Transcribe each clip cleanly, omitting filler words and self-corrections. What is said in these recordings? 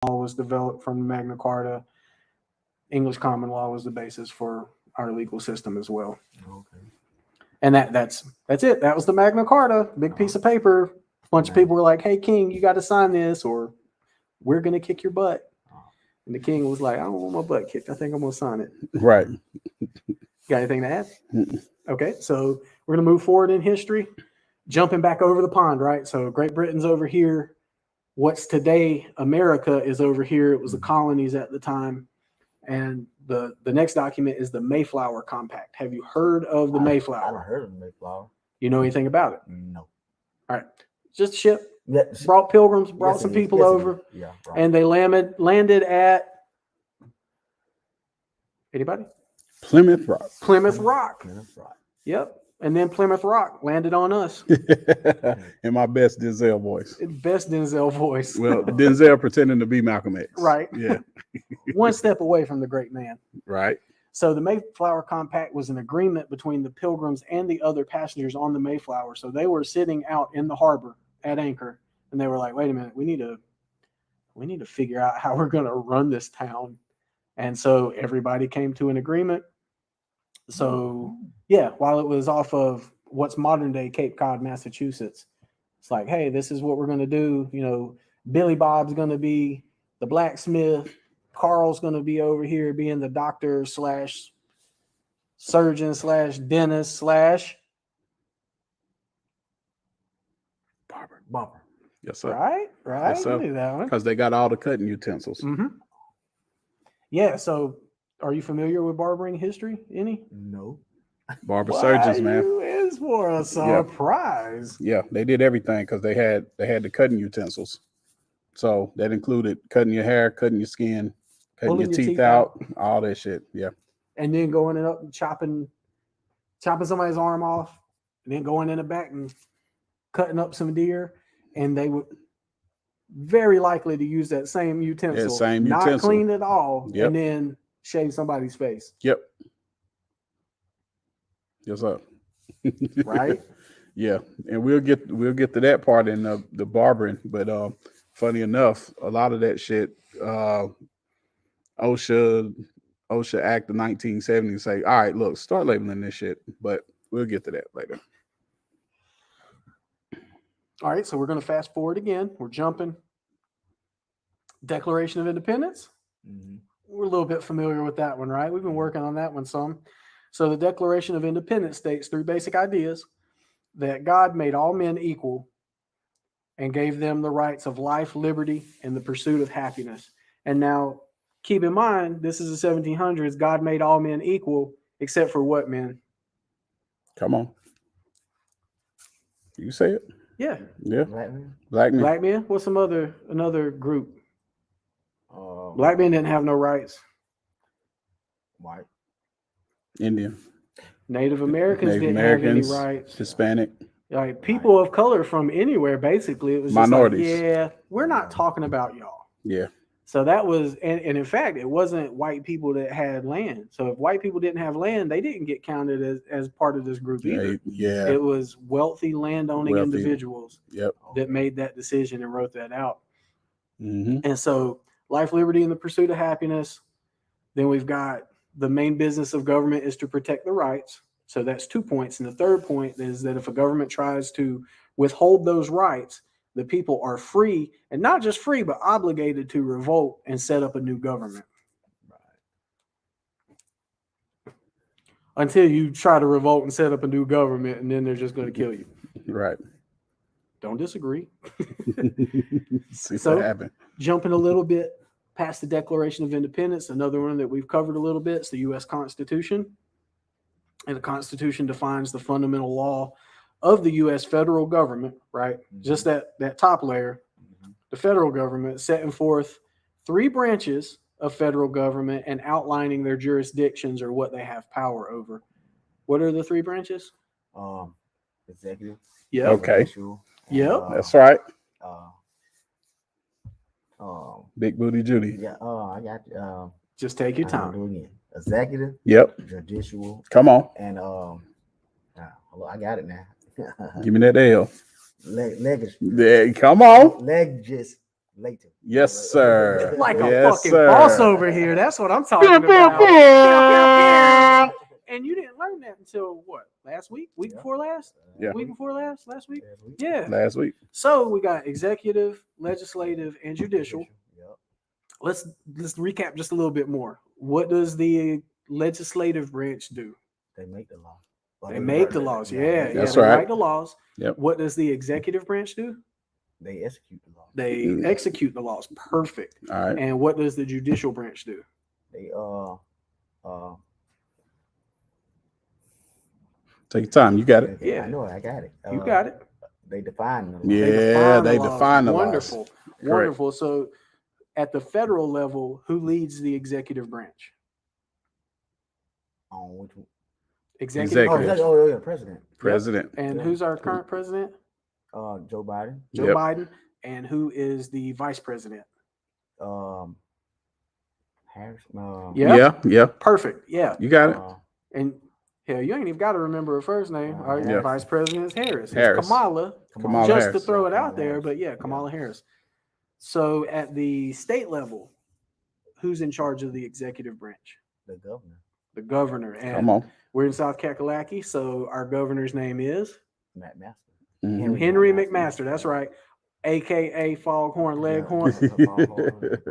law was developed from Magna Carta. English common law was the basis for our legal system as well. Okay. And that's it. That was the Magna Carta, big piece of paper. A bunch of people were like, "Hey, King, you got to sign this, or we're gonna kick your butt." And the king was like, "I don't want my butt kicked. I think I'm gonna sign it." Right. Got anything to add? Okay, so we're gonna move forward in history, jumping back over the pond, right? So Great Britain's over here. What's today America is over here. It was the colonies at the time. And the next document is the Mayflower Compact. Have you heard of the Mayflower? I haven't heard of the Mayflower. You know anything about it? No. All right. Just a ship. Yeah, Brought pilgrims, brought some people over. Yeah, right. And they landed at anybody? Plymouth Rock. Plymouth Rock. Plymouth Rock. Yep. And then Plymouth Rock landed on us. In my best Denzel voice. Best Denzel voice. Well, Denzel pretending to be Malcolm X. Right. Yeah. One step away from the great man. Right. So the Mayflower Compact was an agreement between the Pilgrims and the other passengers on the Mayflower. So they were sitting out in the harbor at anchor, and they were like, "Wait a minute, we need to figure out how we're going to run this town." And so everybody came to an agreement. So yeah, while it was off of what's modern day Cape Cod, Massachusetts, it's like, hey, this is what we're going to do. You know, Billy Bob's going to be the blacksmith. Carl's going to be over here being the doctor / surgeon / dentist / barber. Yes, sir. Right. Yes, sir. I knew that one. Because they got all the cutting utensils. Mm-hmm. Yeah. So, are you familiar with barbering history? Any? No. Barber surgeons, man. Is for a surprise. Yeah, they did everything because they had the cutting utensils. So that included cutting your hair, cutting your skin, cutting your teeth out, all that shit. Yeah. And then going up and chopping somebody's arm off, and then going in the back and cutting up some deer. And they would very likely to use that same utensil, not clean at all, and then shave somebody's face. Yep. Yes, sir. Right. Yeah, and we'll get to that part in the barbering, but funny enough, a lot of that shit, OSHA Act of 1970 say, all right, look, start labeling this shit, but we'll get to that later. All right, so we're going to fast forward again. We're jumping. Declaration of Independence. Mm-hmm. We're a little bit familiar with that one, right? We've been working on that one some. So the Declaration of Independence states 3 basic ideas: that God made all men equal and gave them the rights of life, liberty, and the pursuit of happiness. And now, keep in mind, this is the 1700s. God made all men equal, except for what, men? Come on. You say it. Yeah. Yeah. Black men. Black men? What's another group? Black men didn't have no rights. White. Indian. Native Americans didn't have any rights. Hispanic. Like people of color from anywhere, basically. It was minorities. Just like, yeah, we're not talking about y'all. Yeah. So that was, and in fact, it wasn't white people that had land. So if white people didn't have land, they didn't get counted as part of this group either. Yeah. It was wealthy landowning individuals that made that decision and wrote that out. Mm-hmm. And so life, liberty, and the pursuit of happiness. Then we've got the main business of government is to protect the rights. So that's 2 points. And the third point is that if a government tries to withhold those rights, the people are free, and not just free, but obligated to revolt and set up a new government. Right. Until you try to revolt and set up a new government, and then they're just going to kill you. Right. Don't disagree. See what happened. Jumping a little bit past the Declaration of Independence, another one that we've covered a little bit is the U.S. Constitution. And the Constitution defines the fundamental law of the U.S. federal government, right? Mm-hmm. Just that top layer, the federal government, setting forth 3 branches of federal government and outlining their jurisdictions or what they have power over. What are the 3 branches? Executive. Yeah. Okay. Yep. That's right. Big Booty Judy. Yeah. I got. Just take your time. Do it again. Executive. Yep. Judicial. Come on. And I got it now. Give me that L. Legislative. Yeah, come on. Legislative. Later. Yes, sir. Like a Yes, fucking sir. boss over here. That's what I'm talking about. And you didn't learn that until what? Last week? Week Yeah. before last? Yeah. Week before last? Last week? Last week. Yeah. Last week. So we got executive, legislative, and judicial. Yep. Let's recap just a little bit more. What does the legislative branch do? They make the law. Well, They make the laws. Yeah, That's they right. write the laws. Yep. What does the executive branch do? They execute the law. They execute the laws. Perfect. All right. And what does the judicial branch do? They Take your time. You got it. Yeah. I know it. I got it. You got it. They define the law. Yeah, they laws. define the laws. Wonderful. Wonderful. So at the federal level, who leads the executive branch? On which one? Executive. Executive. Oh, yeah, president. President. And Yeah. who's our current president? Joe Biden. Joe Yep. Biden. And who is the vice president? Harris. Yeah. Yeah. Perfect. Yeah. You got it. And hell, you ain't even got to remember her first name. Our Yeah. vice president is Harris. It's Harris. Kamala. Kamala Just Harris. to throw it out there, Harris. but yeah, Kamala Harris. So at the state level, who's in charge of the executive branch? The governor. The governor. And Come on. we're in South Kakalaki, so our governor's name is Matt Master. Mhm. Henry McMaster. That's right, aka Foghorn Leghorn.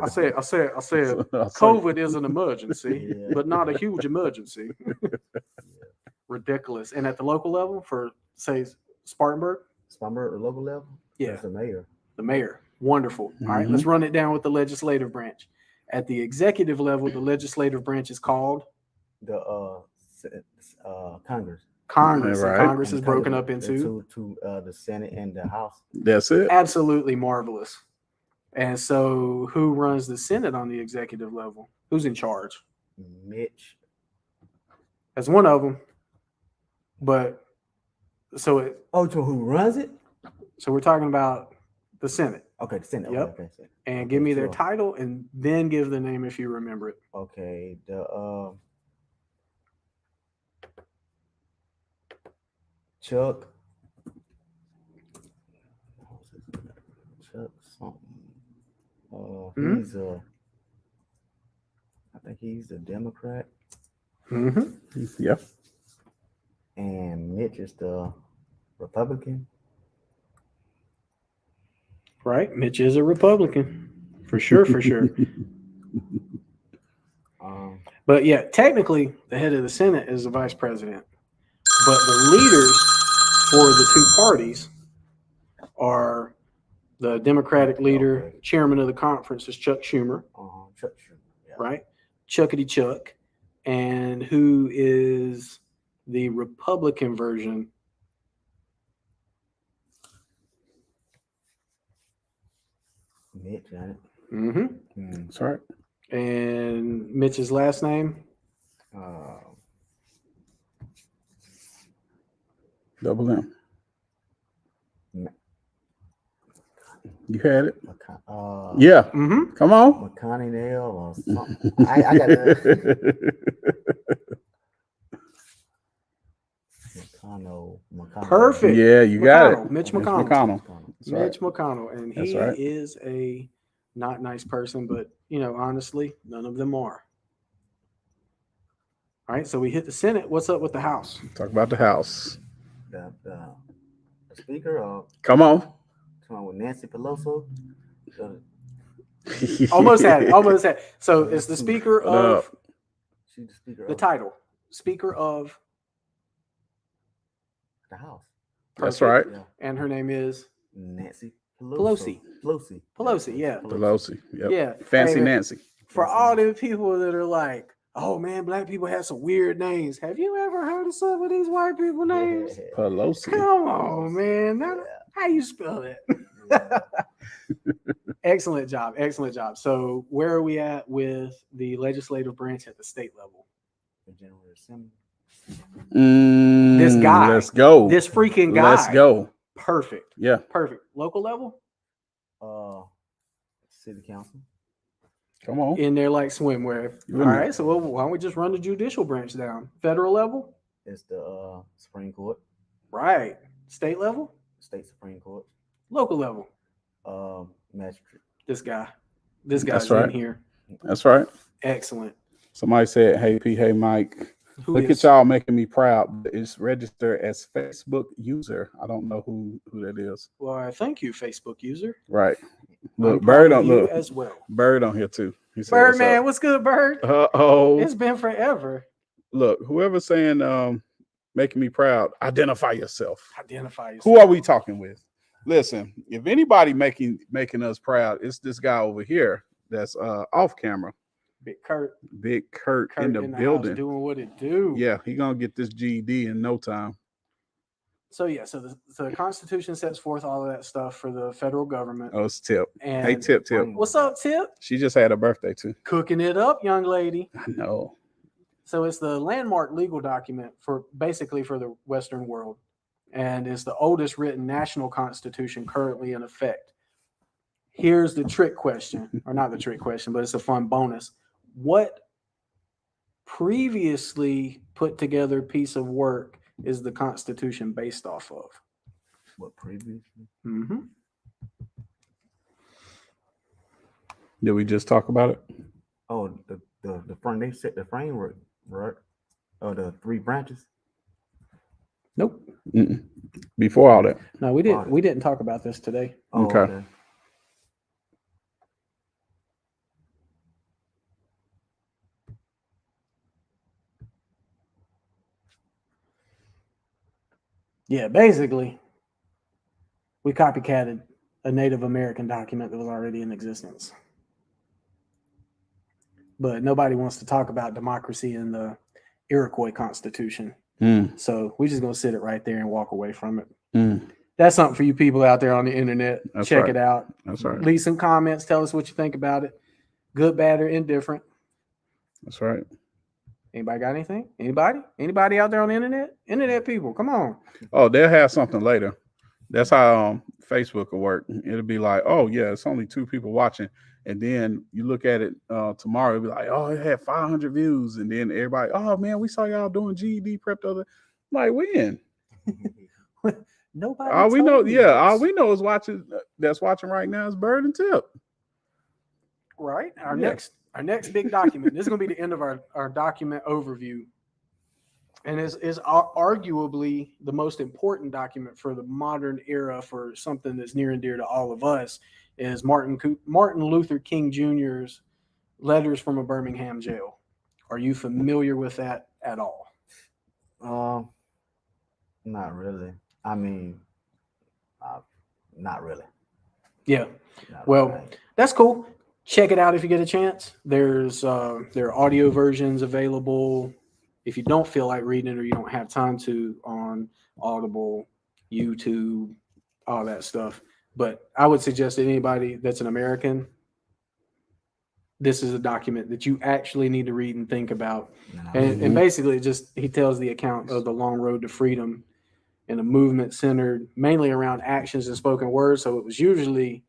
I said, COVID is an emergency, Yeah. but not a huge emergency. Ridiculous. And at the local level, for say Spartanburg, Spartanburg, the local level. yeah, That's the mayor. the mayor. Wonderful. All right, let's run it down with the legislative branch. At the executive level, the legislative branch is called The Congress. Congress. Right. And Congress And is broken up Congress into to the Senate and the House. That's it. absolutely marvelous. And so, who runs the Senate on the executive level? Who's in charge? Mitch. That's one of them. But so Who runs it? we're talking about the Senate. Okay, the Senate. Yep. Okay, Senate. And give me their Sure. title, and then give the name if you remember it. Okay, the Chuck something. He's I think he's a Democrat, Mm-hmm. Yeah. and Mitch is the Republican. Right? Mitch is a Republican. For sure, for sure. But yeah, technically, the head of the Senate is the vice president. But the leaders for the two parties are the Democratic leader, Okay. chairman of the conference is Chuck Schumer, Chuck Schumer. Yeah. right? Chuckity Chuck. And who is the Republican version? Mitch, right? Mm-hmm. That's right. And Mitch's last name? Double M. Ma- You had it. McCon- Yeah. Mm-hmm. Come on. McConnell or something. I got it. McConnell. Perfect. Yeah, you got McConnell, it. Mitch McConnell. That's right. Mitch McConnell. And That's he right. is a not nice person, but, honestly, none of them are. All right, so we hit the Senate. What's up with the House? Talk about the House. The speaker Come on. with Nancy Pelosi. Almost had it. Almost had it. So it's the Speaker of She's the speaker the of title. Speaker of, the House. That's right. Yeah. and her name is Nancy Pelosi. Pelosi. Pelosi, yeah. Pelosi. Yep. Yeah. Fancy Hey, Nancy. For all the people that are like, oh man, black people have some weird names. Have you ever heard of some of these white people names? Pelosi. Come on, man. How you spell it? Excellent job. Excellent job. So where are we at with the legislative branch at the state level? The General Assembly. This guy. Let's go. This freaking guy. Let's go. Perfect. Yeah. Perfect. Local level? City Council. Come on. In there like swimwear. All right. So why don't we just run the judicial branch down? Federal level? It's the Supreme Court. Right. State level? State Supreme Court. Local level? This guy's That's right. in here. That's right. Excellent. Somebody said, "Hey P, hey Mike, look at y'all making me proud." It's registered as Facebook user. I don't know who that is. Well, thank you, Facebook user. Right. Look, I'm proud Bird of on you look as well. Bird on here too. He said, Bird man, what's good, Bird? Oh, It's been forever. Look, whoever's saying making me proud, identify yourself. Identify yourself. Who are we talking with? Listen, if anybody making us proud, it's this guy over here that's off camera. Big Kurt in the building, house doing what it do. Yeah, he gonna get this GED in no time. So yeah, so the Constitution sets forth all of that stuff for the federal government. Oh, it's Tip. And hey, Tip. What's up, Tip? She just had a birthday too. Cooking it up, young lady. I know. So it's the landmark legal document for the Western world, and it's the oldest written national constitution currently in effect. Here's the trick question, or not the trick question, but it's a fun bonus. What previously put together piece of work is the Constitution based off of? What previously? Mm-hmm. Did we just talk about it? Oh, the front. They set the framework, right? Oh, the 3 branches. Nope. Mm-mm. Before all that. No, we didn't. We didn't talk about this today. Oh, okay. Yeah, basically, we copycatted a Native American document that was already in existence. But nobody wants to talk about democracy in the Iroquois Constitution. So we're just going to sit it right there and walk away from it. That's something for you people out there on the internet. Check it out. That's right. Leave some comments. Tell us what you think about it. Good, bad, or indifferent. That's right. Anybody got anything? Anybody out there on the internet? Internet people, come on. Oh, they'll have something later. That's how Facebook will work. It'll be like, oh yeah, it's only 2 people watching, and then you look at it tomorrow. It'll be like, oh, it had 500 views, and then everybody, oh man, we saw y'all doing GED prep the other. Like when? Nobody. All we know, all we know is that's watching right now is Bird and Tip. Right. Our next big document. This is going to be the end of our document overview. And is arguably the most important document for the modern era for something that's near and dear to all of us is Martin Luther King Jr.'s Letters from a Birmingham Jail. Are you familiar with that at all? Not really. I mean, not really. Yeah. Not well, really. That's cool. Check it out if you get a chance. There are audio versions available if you don't feel like reading it or you don't have time to on Audible, YouTube, all that stuff. But I would suggest that anybody that's an American, this is a document that you actually need to read and think about. And basically he tells the account of the long road to freedom in a movement centered mainly around actions and spoken words. So it was usually,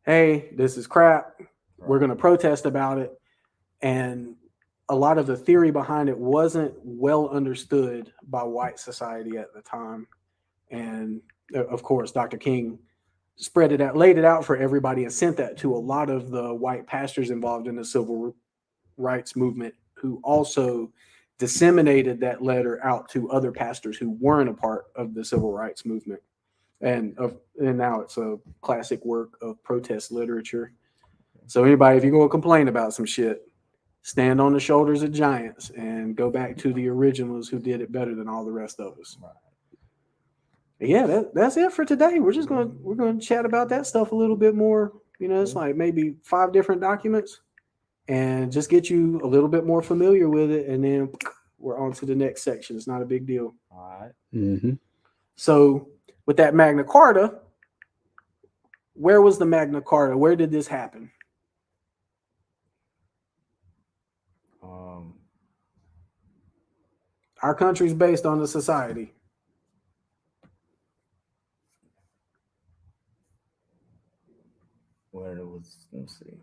hey, this is crap. We're going to protest about it. And a lot of the theory behind it wasn't well understood by white society at the time. And of course, Dr. King spread it out, laid it out for everybody, and sent that to a lot of the white pastors involved in the civil rights movement, who also disseminated that letter out to other pastors who weren't a part of the civil rights movement. And now it's a classic work of protest literature. So anybody, if you're going to complain about some shit, stand on the shoulders of giants and go back to the originals who did it better than all the rest of us. Yeah, that's it for today. We're going to chat about that stuff a little bit more. You know, it's like maybe 5 different documents, and just get you a little bit more familiar with it, and then we're on to the next section. It's not a big deal. All right. Mm-hmm. So with that Magna Carta, where was the Magna Carta? Where did this happen? Our country's based on the society. Where it was, let's see.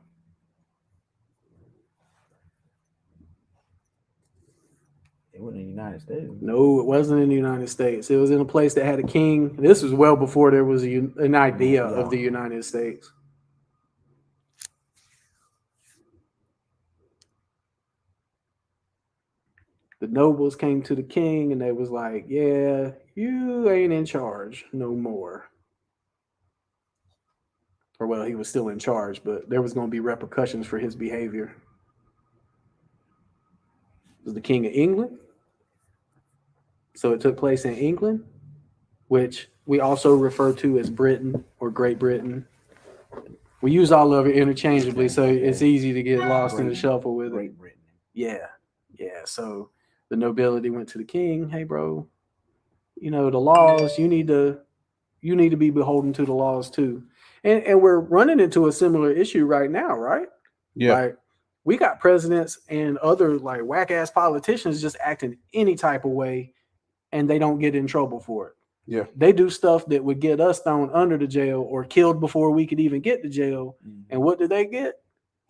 It wasn't in the United States. No, it wasn't in the United States. It was in a place that had a king. This was well before there was an idea of the United States. the nobles came to the king and they was like, yeah, you ain't in charge no more. Or well, he was still in charge, but there was going to be repercussions for his behavior. It was the King of England. So it took place in England, which we also refer to as Britain or Great Britain. We use all of it interchangeably, so it's easy to get lost in the shuffle with it. Great Britain. Yeah, yeah. So the nobility went to the king. Hey, bro, you know the laws. You need to be beholden to the laws too. And we're running into a similar issue right now, right? Yeah. Like we got presidents and other like whack ass politicians just acting any type of way, and they don't get in trouble for it. Yeah. They do stuff that would get us thrown under the jail or killed before we could even get to jail. And what do they get?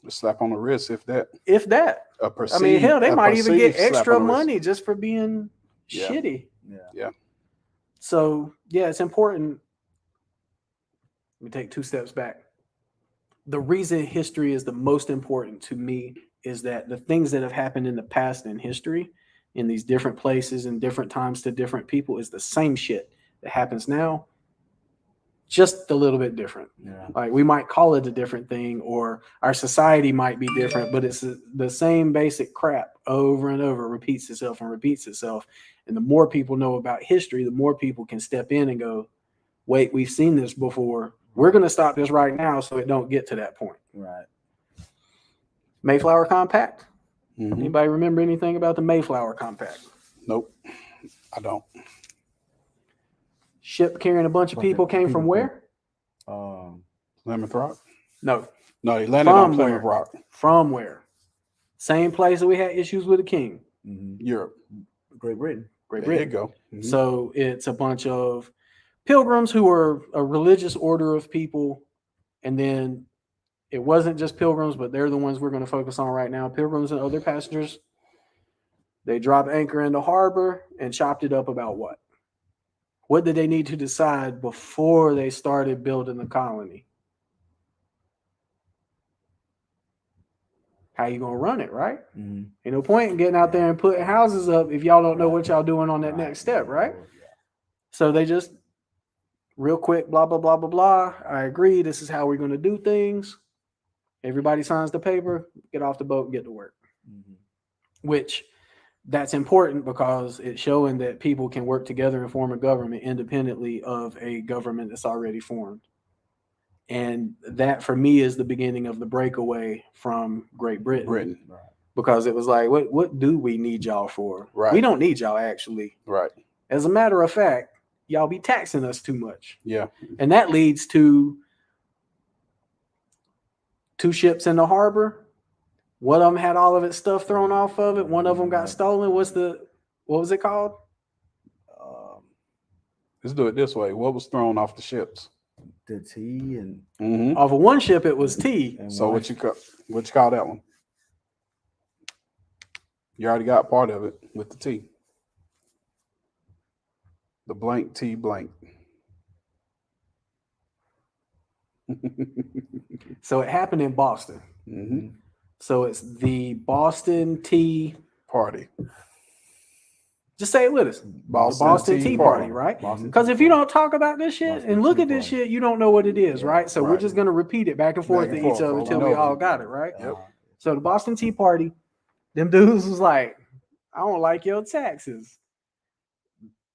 A slap on the wrist, if that. If that. A I mean, hell, they might even get perceived slap extra on the wrist. money just for being Yeah. shitty. Yeah. So, yeah, it's important. Let me take 2 steps back. The reason history is the most important to me is that the things that have happened in the past in history, in these different places and different times to different people, is the same shit that happens now, just a little bit different. Yeah. Like we might call it a different thing, or our society might be different, but it's the same basic crap over and over, repeats itself and repeats itself. And the more people know about history, the more people can step in and go, wait, we've seen this before. We're going to stop this right now so it don't get to that point. Right. Mayflower Compact. Mhm. Anybody remember anything about the Mayflower Compact? Nope, I don't. Ship carrying a bunch of people came from where? Plymouth Rock? No, No, he landed on From Plymouth where? Rock, from where? Same place that we had issues with the king, Europe. Great Britain. Great There you Britain. go. Mhm. So it's a bunch of pilgrims who were a religious order of people. And then it wasn't just pilgrims, but they're the ones we're going to focus on right now. Pilgrims and other passengers. They dropped anchor in the harbor and chopped it up about what? What did they need to decide before they started building the colony? How you gonna run it, right? Ain't no point in getting out there and putting houses up if y'all don't know what y'all doing on that next step, right? So they just real quick, blah, blah, blah, blah, blah. I agree. This is how we're going to do things. Everybody signs the paper, get off the boat, and get to work. Which that's important because it's showing that people can work together and form a government independently of a government that's already formed. And that for me is the beginning of the breakaway from Great Britain. Because it was like, what do we need y'all for? Right. We don't need y'all actually. Right. As a matter of fact, y'all be taxing us too much. Yeah. And that leads to 2 ships in the harbor. One of them had all of its stuff thrown off of it. One of them got stolen. What was it called? Let's do it this way. What was thrown off the ships? The tea and Off of one ship, it was tea. So what you call that one? You already got part of it with the T. The blank T blank. So it happened in Boston. Mm-hmm. So it's the Boston Tea Party. Just say it with us. Boston Tea Party, right? Because if you don't talk about this shit and look at this shit, you don't know what it is, right? So we're just going to repeat it back and forth to each other until we all got it, right? Yep. So the Boston Tea Party, them dudes was like, I don't like your taxes.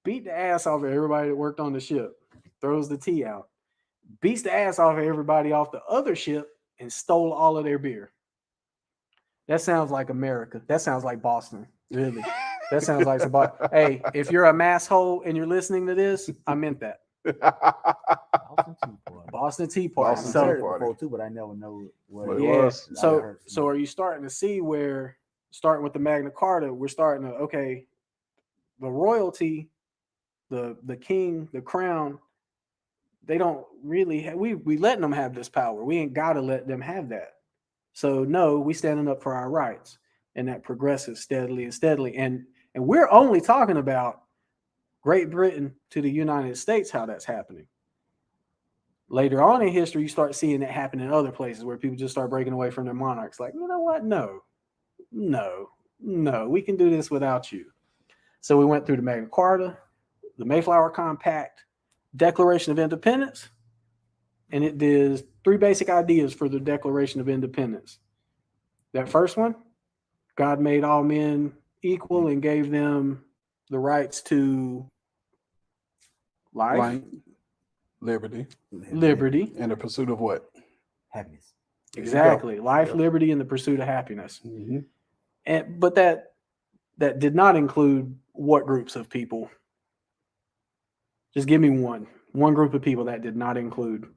Beat the ass off of everybody that worked on the ship. Throws the tea out. Beats the ass off of everybody off the other ship and stole all of their beer. That sounds like America. That sounds like Boston, really. That sounds like some. Hey, if you're a masshole and you're listening to this, I meant that. Boston Tea Party. Boston So, Tea Party too, but I never know what it yeah. was. So are you starting to see where, starting with the Magna Carta, we're starting to, okay, the royalty, the king, the crown, they don't really we letting them have this power. We ain't got to let them have that. So no, we standing up for our rights, and that progresses steadily and steadily. And we're only talking about Great Britain to the United States, how that's happening. Later on in history, you start seeing it happen in other places where people just start breaking away from their monarchs. Like, you know what? No. no, we can do this without you. So we went through the Magna Carta, the Mayflower Compact, Declaration of Independence, and it did 3 basic ideas for the Declaration of Independence. That first one, God made all men equal and gave them the rights to life, liberty, liberty. and the pursuit of what? Happiness. Exactly. Life, Yep. liberty, and the pursuit of happiness. Mm-hmm. But that did not include what groups of people? Just give me one group of people that did not include.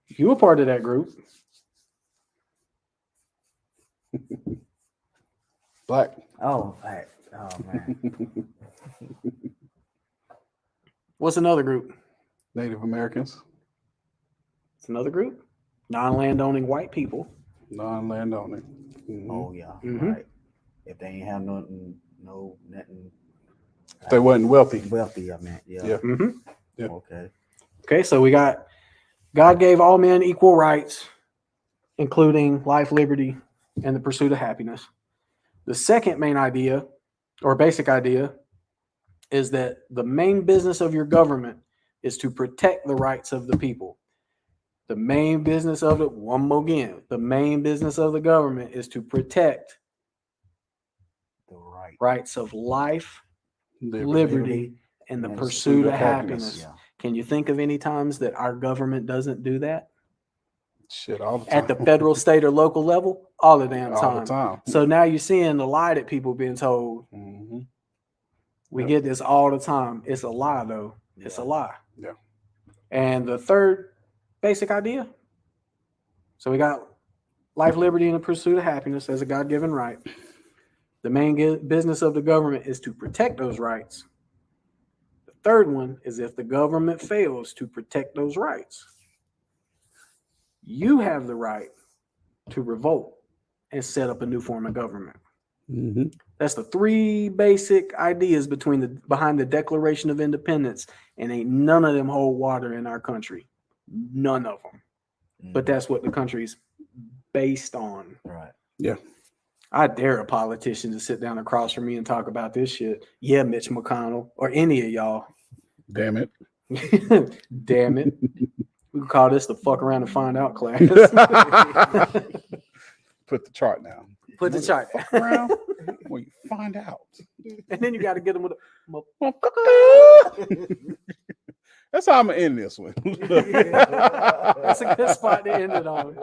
You were part of that group. Black. Oh, man. What's another group? Native Americans. It's another group. Non-landowning white people. Non-landowning. Mm-hmm. Oh yeah, Mhm. right. If they ain't have nothing. If they wasn't wealthy. Wealthy, I meant. Yeah. Yeah. Mm-hmm. Yeah. Okay, so we got God gave all men equal rights, including life, liberty, and the pursuit of happiness. The second main idea, or basic idea, is that the main business of your government is to protect the rights of the people. The main business of it, one more again, the main business of the government is to protect The rights of life, Liberty. liberty, and the and pursuit of happiness. Yeah. Can you think of any times that our government doesn't do that? Shit, all the time. At the federal, state, or local level? All the damn all the time. time. So now you're seeing the lie that people being told. Mm-hmm. We Yep. get this all the time. It's a lie, though. It's a lie. Yeah. And the third basic idea. So we got life, liberty, and the pursuit of happiness as a God-given right. The main business of the government is to protect those rights. The third one is if the government fails to protect those rights, you have the right to revolt and set up a new form of government. Mm-hmm. That's the 3 basic ideas behind the Declaration of Independence, and ain't none of them hold water in our country. None of them. But that's what the country's based on. Right. Yeah. I dare a politician to sit down across from me and talk about this shit. Yeah, Mitch McConnell or any of y'all. Damn it. Damn it. We can call this the fuck around and find out class. Put the chart down. Put the chart Fuck around. Well, you find out. And then you got to get them with That's how I'm gonna end this one. That's a good spot to end it on.